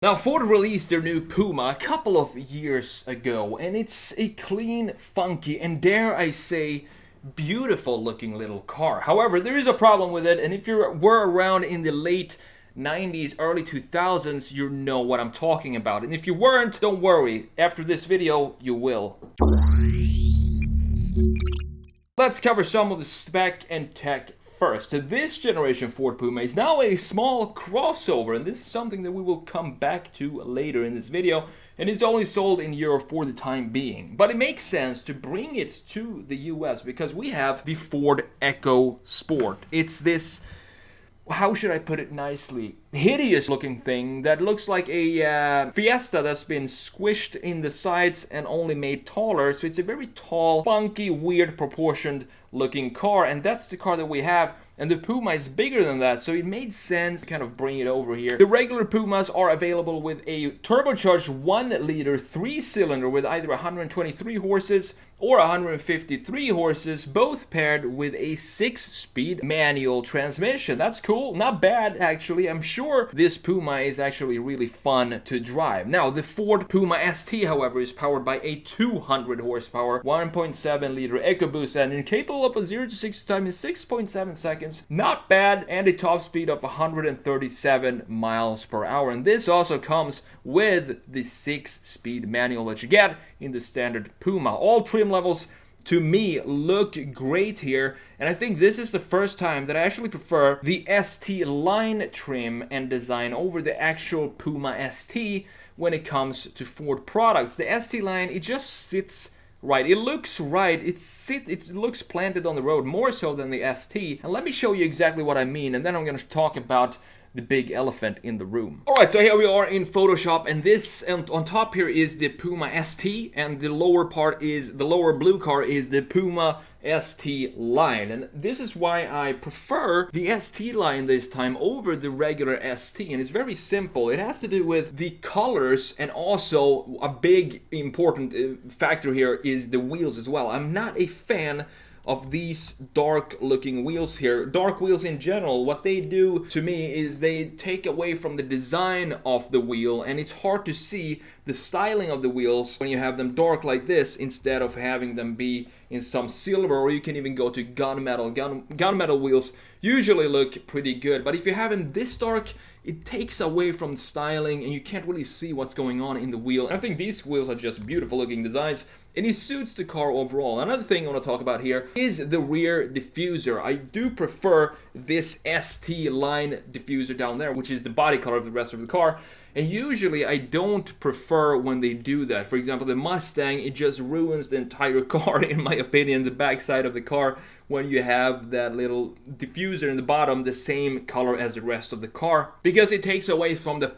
Now, Ford released their new Puma a couple of years ago, and it's a clean, funky, and dare I say, beautiful looking little car. However, there is a problem with it, and if you were around in the late 90s, early 2000s, you know what I'm talking about. And if you weren't, don't worry, after this video, you will. Let's cover some of the spec and tech first. This generation Ford Puma is now a small crossover, and this is something that we will come back to later in this video, and it's only sold in Europe for the time being. But it makes sense to bring it to the US because we have the Ford EcoSport. It's this, how should I put it nicely, hideous looking thing that looks like a Fiesta that's been squished in the sides and only made taller. So it's a very tall, funky, weird proportioned looking car, and that's the car that we have. And the Puma is bigger than that, so it made sense to kind of bring it over here. The regular Pumas are available with a turbocharged 1-liter 3-cylinder with either 123 horses or 153 horses, both paired with a 6-speed manual transmission. That's cool, not bad actually. I'm sure this Puma is actually really fun to drive. Now, the Ford Puma ST, however, is powered by a 200 horsepower, 1.7 liter EcoBoost engine, capable of a 0 to 60 time in 6.7 seconds. Not bad, and a top speed of 137 miles per hour. And this also comes with the 6-speed manual that you get in the standard Puma. All trim levels to me look great here, and I think this is the first time that I actually prefer the ST line trim and design over the actual Puma ST when it comes to Ford products. The ST line, it just sits right. It looks right. It looks planted on the road more so than the ST. And let me show you exactly what I mean, and then I'm going to talk about the big elephant in the room. Alright, so here we are in Photoshop, and this, and on top here is the Puma ST, and the lower blue car is the Puma ST line. And this is why I prefer the ST line this time over the regular ST, and it's very simple. It has to do with the colors, and also a big important factor here is the wheels as well. I'm not a fan of these dark looking wheels here. Dark wheels in general, what they do to me is they take away from the design of the wheel, and it's hard to see the styling of the wheels when you have them dark like this instead of having them be in some silver, or you can even go to gunmetal. Gunmetal wheels usually look pretty good, but if you have them this dark, it takes away from the styling and you can't really see what's going on in the wheel. And I think these wheels are just beautiful looking designs, and it suits the car overall. Another thing I want to talk about here is the rear diffuser. I do prefer this ST line diffuser down there, which is the body color of the rest of the car. And usually I don't prefer when they do that. For example, the Mustang, it just ruins the entire car, in my opinion, the backside of the car, when you have that little diffuser in the bottom the same color as the rest of the car, because it takes away from the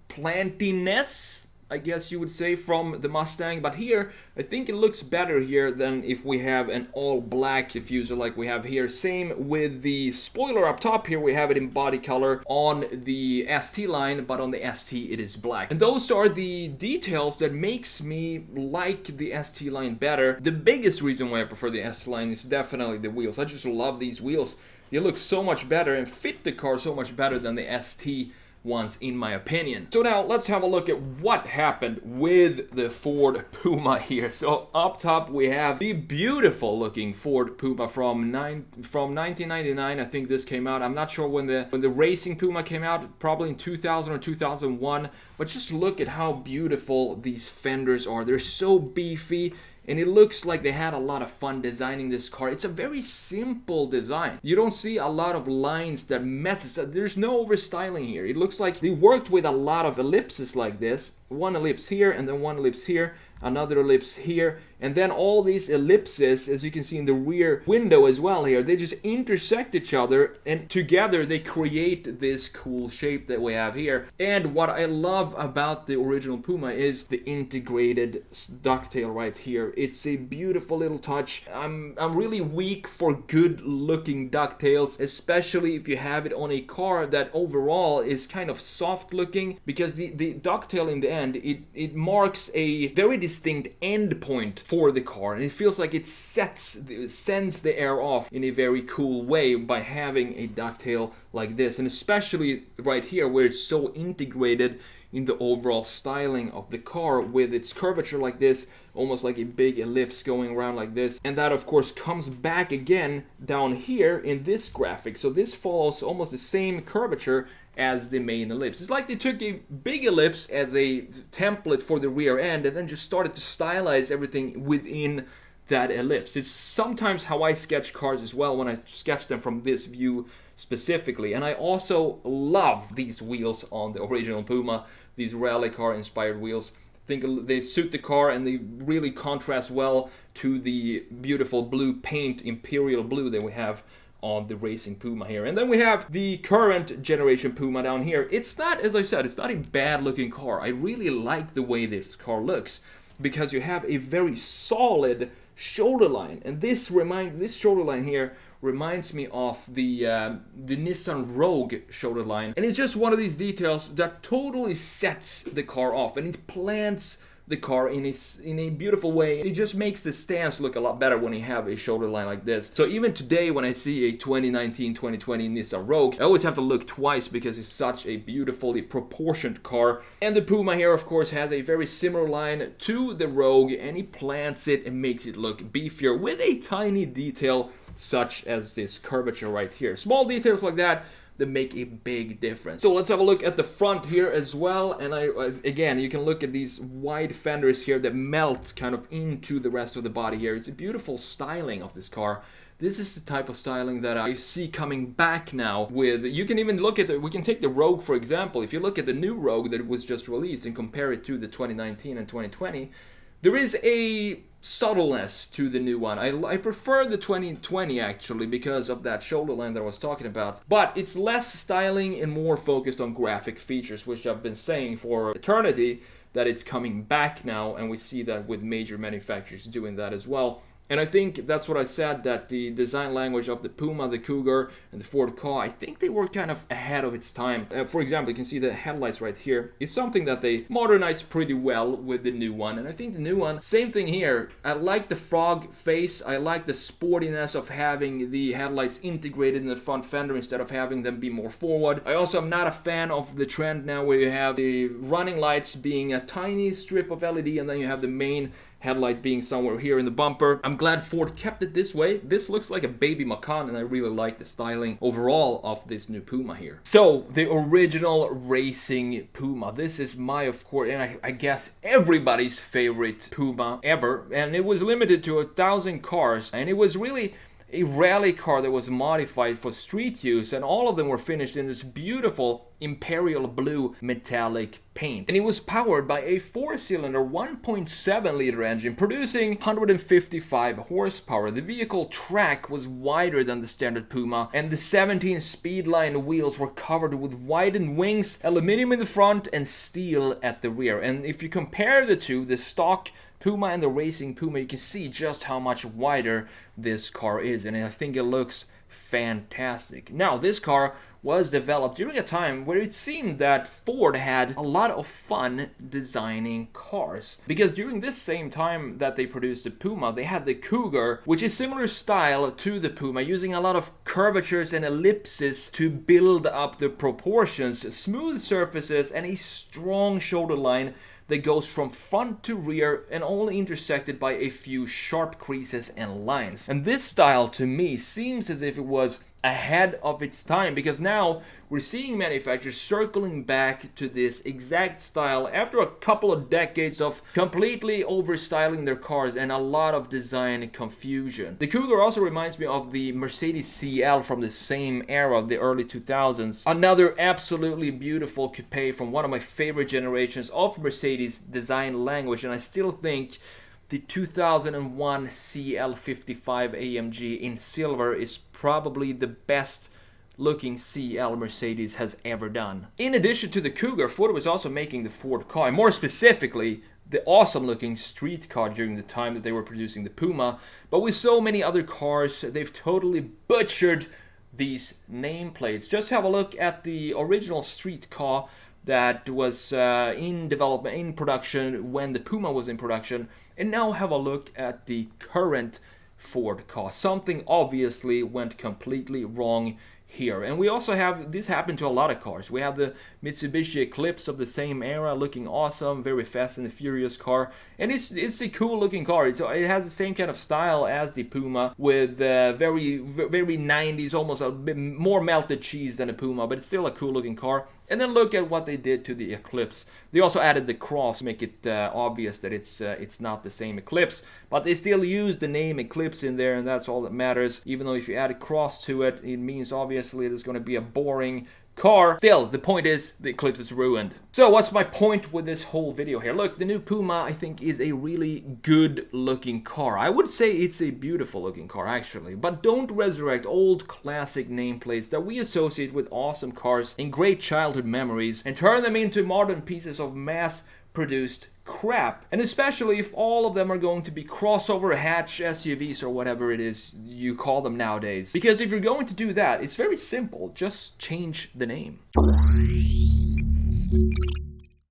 plantiness, I guess you would say, from the Mustang. But here, I think it looks better here than if we have an all-black diffuser like we have here. Same with the spoiler up top here. We have it in body color on the ST line, but on the ST it is black. And those are the details that makes me like the ST line better. The biggest reason why I prefer the ST line is definitely the wheels. I just love these wheels. They look so much better and fit the car so much better than the ST ones, in my opinion. So now let's have a look at what happened with the Ford Puma here. So up top we have the beautiful looking Ford Puma from 1999. I think this came out. I'm not sure when the racing Puma came out, probably in 2000 or 2001. But just look at how beautiful these fenders are. They're so beefy, and it looks like they had a lot of fun designing this car. It's a very simple design. You don't see a lot of lines that messes up. There's no overstyling here. It looks like they worked with a lot of ellipses like this. One ellipse here, and then one ellipse here, another ellipse here, and then all these ellipses, as you can see in the rear window as well here, they just intersect each other, and together they create this cool shape that we have here. And what I love about the original Puma is the integrated ducktail right here. It's a beautiful little touch. I'm really weak for good looking ducktails, especially if you have it on a car that overall is kind of soft looking, because the ducktail in the end, it marks a very distinct end point for the car, and it feels like it sends the air off in a very cool way by having a ducktail like this, and especially right here where it's so integrated in the overall styling of the car with its curvature like this, almost like a big ellipse going around like this. And that of course comes back again down here in this graphic. So this follows almost the same curvature as the main ellipse. It's like they took a big ellipse as a template for the rear end and then just started to stylize everything within that ellipse. It's sometimes how I sketch cars as well when I sketch them from this view specifically. And I also love these wheels on the original Puma, these rally car inspired wheels. I think they suit the car and they really contrast well to the beautiful blue paint, imperial blue, that we have on the racing Puma here. And then we have the current generation Puma down here. It's not, as I said, it's not a bad looking car. I really like the way this car looks because you have a very solid shoulder line, and this shoulder line here reminds me of the Nissan Rogue shoulder line, and it's just one of these details that totally sets the car off, and it plants the car in a beautiful way. It just makes the stance look a lot better when you have a shoulder line like this. So even today when I see a 2019-2020 Nissan Rogue, I always have to look twice because it's such a beautifully proportioned car. And the Puma here of course has a very similar line to the Rogue, and he plants it and makes it look beefier with a tiny detail such as this curvature right here. Small details like that make a big difference. So let's have a look at the front here as well. And again, you can look at these wide fenders here that melt kind of into the rest of the body here. It's a beautiful styling of this car. This is the type of styling that I see coming back now with, you can even look at we can take the Rogue for example. If you look at the new Rogue that was just released and compare it to the 2019 and 2020, there is a subtleness to the new one. I prefer the 2020 actually because of that shoulder line that I was talking about. But it's less styling and more focused on graphic features, which I've been saying for eternity that it's coming back now, and we see that with major manufacturers doing that as well. And I think that's what I said, that the design language of the Puma, the Cougar, and the Ford Ka, I think they were kind of ahead of its time. For example, you can see the headlights right here. It's something that they modernized pretty well with the new one. And I think the new one, same thing here. I like the frog face. I like the sportiness of having the headlights integrated in the front fender instead of having them be more forward. I also am not a fan of the trend now where you have the running lights being a tiny strip of LED and then you have the main headlight being somewhere here in the bumper. I'm glad Ford kept it this way. This looks like a baby Macan, and I really like the styling overall of this new Puma here. So the original racing Puma. This is my, of course, and I guess everybody's favorite Puma ever. And it was limited to 1,000 cars, and it was really a rally car that was modified for street use, and all of them were finished in this beautiful imperial blue metallic paint. And it was powered by a 4-cylinder 1.7 liter engine producing 155 horsepower. The vehicle track was wider than the standard Puma, and the 17 Speedline wheels were covered with widened wings, aluminum in the front and steel at the rear. And if you compare the two, the stock Puma and the racing Puma, you can see just how much wider this car is, and I think it looks fantastic. Now, this car was developed during a time where it seemed that Ford had a lot of fun designing cars, because during this same time that they produced the Puma, they had the Cougar, which is similar style to the Puma, using a lot of curvatures and ellipses to build up the proportions, smooth surfaces, and a strong shoulder line that goes from front to rear and only intersected by a few sharp creases and lines. And this style to me seems as if it was ahead of its time, because now we're seeing manufacturers circling back to this exact style after a couple of decades of completely overstyling their cars and a lot of design confusion. The Cougar also reminds me of the Mercedes CL from the same era, the early 2000s. Another absolutely beautiful coupe from one of my favorite generations of Mercedes design language, and I still think the 2001 CL55 AMG in silver is probably the best looking CL Mercedes has ever done. In addition to the Cougar, Ford was also making the Ford Ka, and more specifically the awesome looking street car during the time that they were producing the Puma. But with so many other cars, they've totally butchered these nameplates. Just have a look at the original street car that was in development, in production when the Puma was in production, and now have a look at the current Ford car. Something obviously went completely wrong here. And we also have, this happened to a lot of cars. We have the Mitsubishi Eclipse of the same era, looking awesome, very fast and furious car. And it's a cool looking car. It has the same kind of style as the Puma, with very 90s, almost a bit more melted cheese than a Puma, but it's still a cool looking car. And then look at what they did to the Eclipse. They also added the cross to make it obvious that it's not the same Eclipse, but they still used the name Eclipse in there, and that's all that matters. Even though if you add a cross to it, it means obviously there's going to be a boring car. Still, the point is, the Eclipse is ruined. So what's my point with this whole video here? Look, the new Puma, I think, is a really good looking car. I would say it's a beautiful looking car, actually. But don't resurrect old classic nameplates that we associate with awesome cars and great childhood memories and turn them into modern pieces of mass-produced crap. And especially if all of them are going to be crossover hatch SUVs or whatever it is you call them nowadays. Because if you're going to do that, it's very simple. Just change the name.